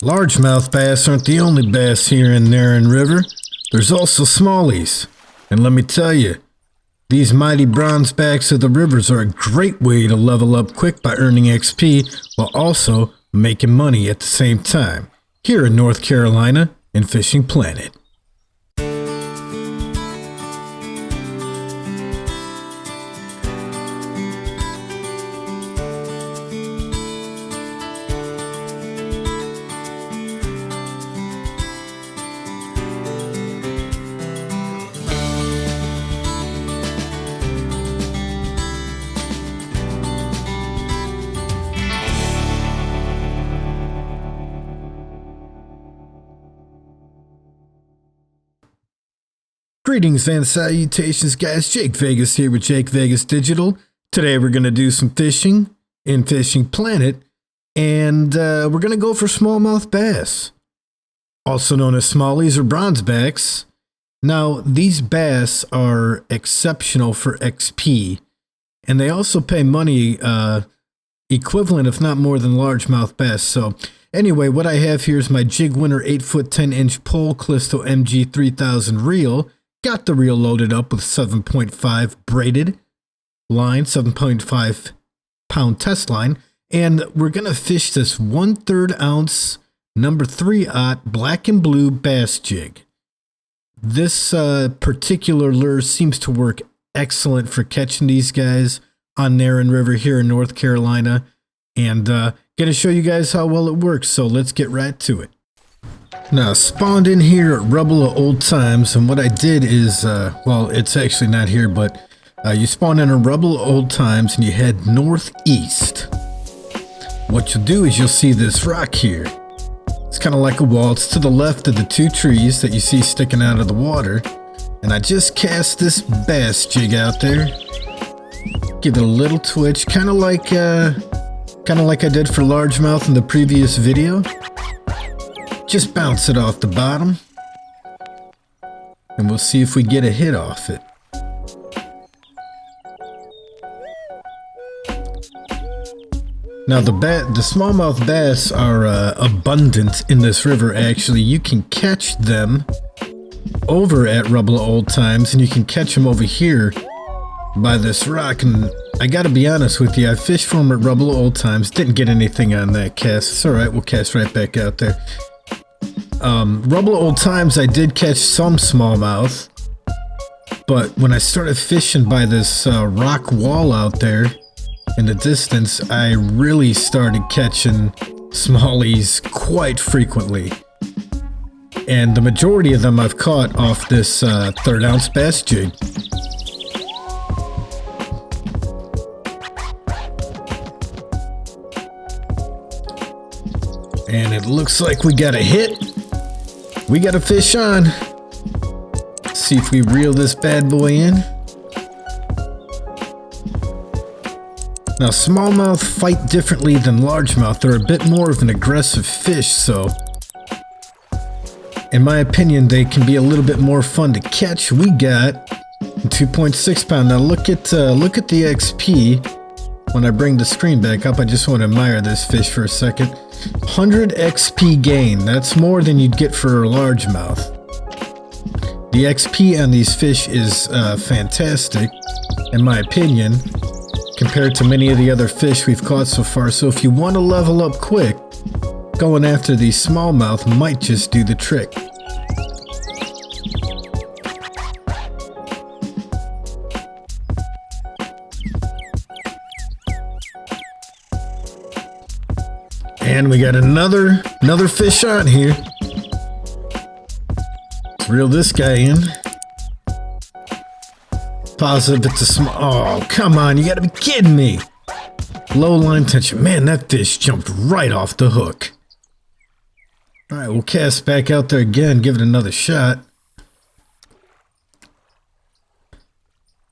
Largemouth bass aren't the only bass here in Neherrin River. There's also smallies. And let me tell you, these mighty bronzebacks of the rivers are a great way to level up quick by earning XP while also making money at the same time. Here in North Carolina and Fishing Planet. Greetings and salutations, guys. Jake Vegas here with Jake Vegas Digital. Today we're going to do some fishing in Fishing Planet, and we're going to go for smallmouth bass, also known as smallies or bronzebacks. Now, these bass are exceptional for XP, and they also pay money equivalent, if not more, than largemouth bass. So anyway, what I have here is my Jig Winner 8-foot 10-inch pole Callisto MG 3000 reel. Got the reel loaded up with 7.5 braided line, 7.5 pound test line, and we're going to fish this 1/3 ounce number 3/0 black and blue bass jig. This particular lure seems to work excellent for catching these guys on Neherrin River here in North Carolina, and going to show you guys how well it works, so let's get right to it. Now, spawned in here at Rubble of Old Times, and what I did is, well, it's actually not here, but you spawn in a Rubble of Old Times and you head northeast. What you'll do is you'll see this rock here. It's kind of like a wall. It's to the left of the two trees that you see sticking out of the water. And I just cast this bass jig out there. Give it a little twitch, kind of like I did for largemouth in the previous video. Just bounce it off the bottom, and we'll see if we get a hit off it. Now the smallmouth bass are abundant in this river. Actually, you can catch them over at Rubble of Old Times, and you can catch them over here by this rock. And I gotta be honest with you, I fished for them at Rubble of Old Times, didn't get anything on that cast. It's alright, we'll cast right back out there. Rubble of Old Times, I did catch some smallmouth, but when I started fishing by this rock wall out there in the distance, I really started catching smallies quite frequently. And the majority of them I've caught off this 1/3 ounce bass jig. And it looks like we got a hit. We got a fish on. Let's see if we reel this bad boy in. Now, smallmouth fight differently than largemouth. They're a bit more of an aggressive fish, so in my opinion, they can be a little bit more fun to catch. We got 2.6 pound. Now look at the XP. When I bring the screen back up, I just want to admire this fish for a second. 100 XP gain. That's more than you'd get for a largemouth. The XP on these fish is fantastic, in my opinion, compared to many of the other fish we've caught so far. So if you want to level up quick, going after these smallmouth might just do the trick. And we got another fish on here. Let's reel this guy in. Positive it's a small. Oh, come on, you gotta be kidding me. Low line tension. Man, that fish jumped right off the hook. Alright, we'll cast back out there again, give it another shot.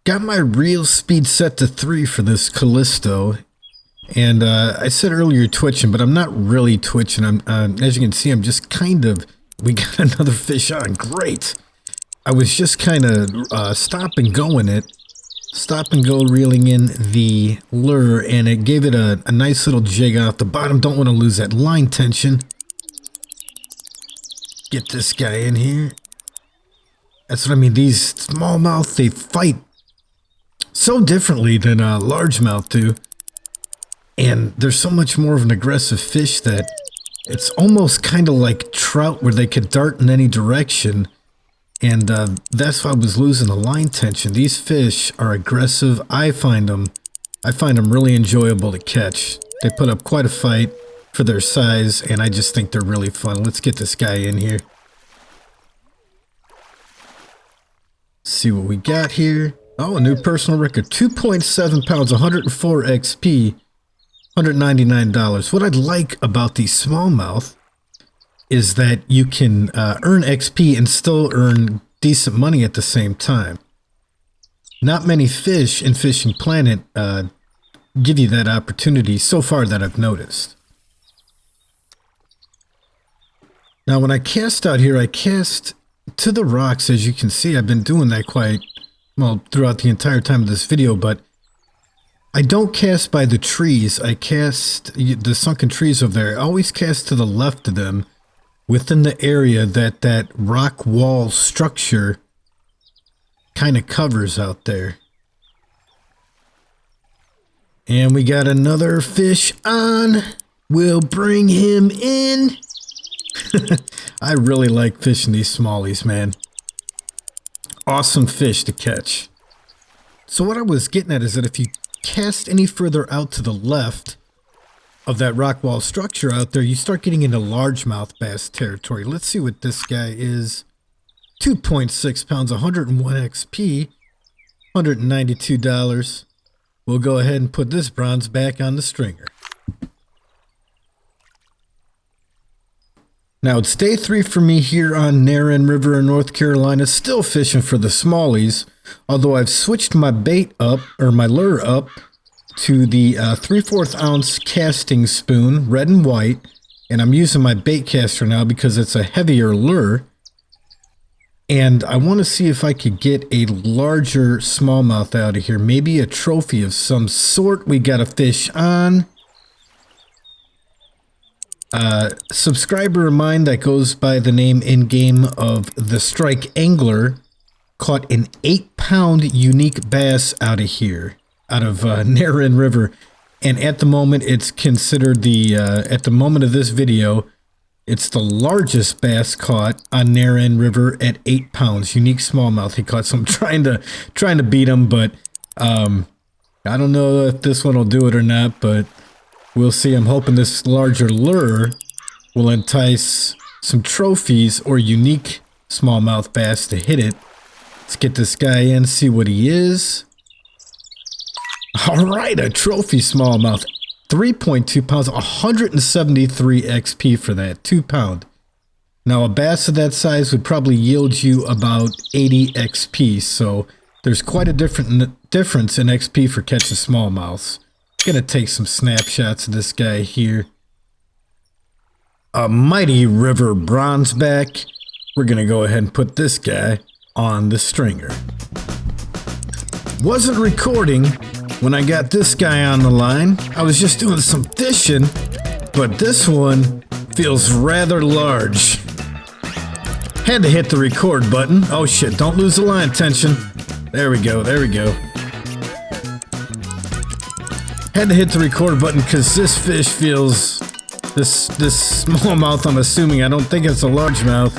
Got my reel speed set to 3 for this Callisto. And I said earlier twitching, but I'm not really twitching. As you can see, I'm just we got another fish on. Great. I was just kind of stop and go reeling in the lure, and it gave it a nice little jig off the bottom. Don't want to lose that line tension. Get this guy in here. That's what I mean. These smallmouth, they fight so differently than largemouth do. And they're so much more of an aggressive fish that it's almost kind of like trout where they could dart in any direction. And that's why I was losing the line tension. These fish are aggressive. I find them really enjoyable to catch. They put up quite a fight for their size, and I just think they're really fun. Let's get this guy in here. See what we got here. Oh, a new personal record. 2.7 pounds, 104 XP, $199. What I like about these smallmouth is that you can earn XP and still earn decent money at the same time. Not many fish in Fishing Planet give you that opportunity so far that I've noticed. Now when I cast out here, I cast to the rocks. As you can see, I've been doing that quite well throughout the entire time of this video, but I don't cast by the trees. I cast the sunken trees over there. I always cast to the left of them within the area that rock wall structure kind of covers out there. And we got another fish on. We'll bring him in. I really like fishing these smallies, man. Awesome fish to catch. So what I was getting at is that if you cast any further out to the left of that rock wall structure out there, you start getting into largemouth bass territory. Let's see what this guy is. 2.6 pounds, 101 XP, $192. We'll go ahead and put this bronze back on the stringer. Now it's day 3 for me here on Neherrin River in North Carolina, still fishing for the smallies, although I've switched my bait up, or my lure up, to the 3/4 ounce casting spoon, red and white, and I'm using my bait caster now because it's a heavier lure. And I want to see if I could get a larger smallmouth out of here, maybe a trophy of some sort. We got a fish on. Subscriber of mine that goes by the name in game of the Strike Angler caught an 8-pound unique bass out of here, out of Neherrin River, and at the moment it's considered the at the moment of this video, it's the largest bass caught on Neherrin River at 8 pounds, unique smallmouth he caught. So I'm trying to beat him, but I don't know if this one will do it or not, but we'll see. I'm hoping this larger lure will entice some trophies or unique smallmouth bass to hit it. Let's get this guy in, see what he is. All right, a trophy smallmouth. 3.2 pounds, 173 XP for that, 2 pound. Now a bass of that size would probably yield you about 80 XP, so there's quite a difference in XP for catching smallmouths. Gonna take some snapshots of this guy here. A mighty river bronzeback. We're gonna go ahead and put this guy on the stringer. Wasn't recording when I got this guy on the line. I was just doing some fishing, but this one feels rather large. Had to hit the record button. Oh shit, don't lose the line tension. There we go, there we go. Had to hit the record button because this fish feels, this smallmouth, I'm assuming, I don't think it's a largemouth,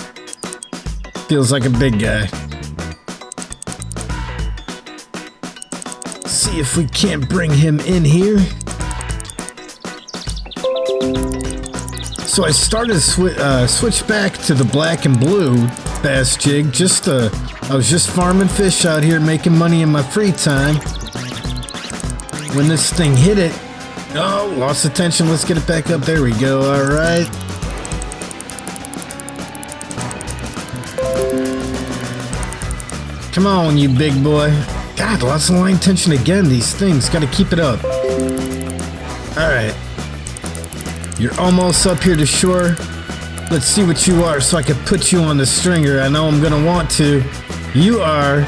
feels like a big guy. See if we can't bring him in here. So I started to switch back to the black and blue bass jig. I was just farming fish out here, making money in my free time. When this thing hit it, oh, lost the tension. Let's get it back up. There we go. All right. Come on, you big boy. God, lots of line tension again. These things, got to keep it up. All right. You're almost up here to shore. Let's see what you are so I can put you on the stringer. I know I'm going to want to. You are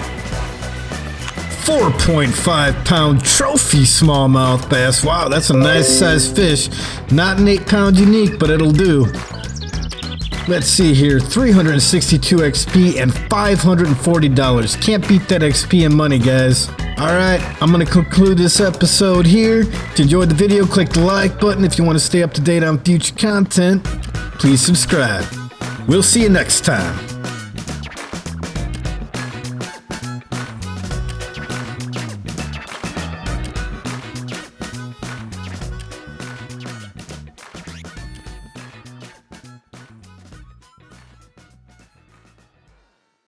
4.5 pound trophy smallmouth bass. Wow, that's a nice size fish. Not an 8 pound unique, but it'll do. Let's see here, 362 XP and $540. Can't beat that XP and money, guys. Alright, I'm going to conclude this episode here. If you enjoyed the video, click the like button. If you want to stay up to date on future content, please subscribe. We'll see you next time.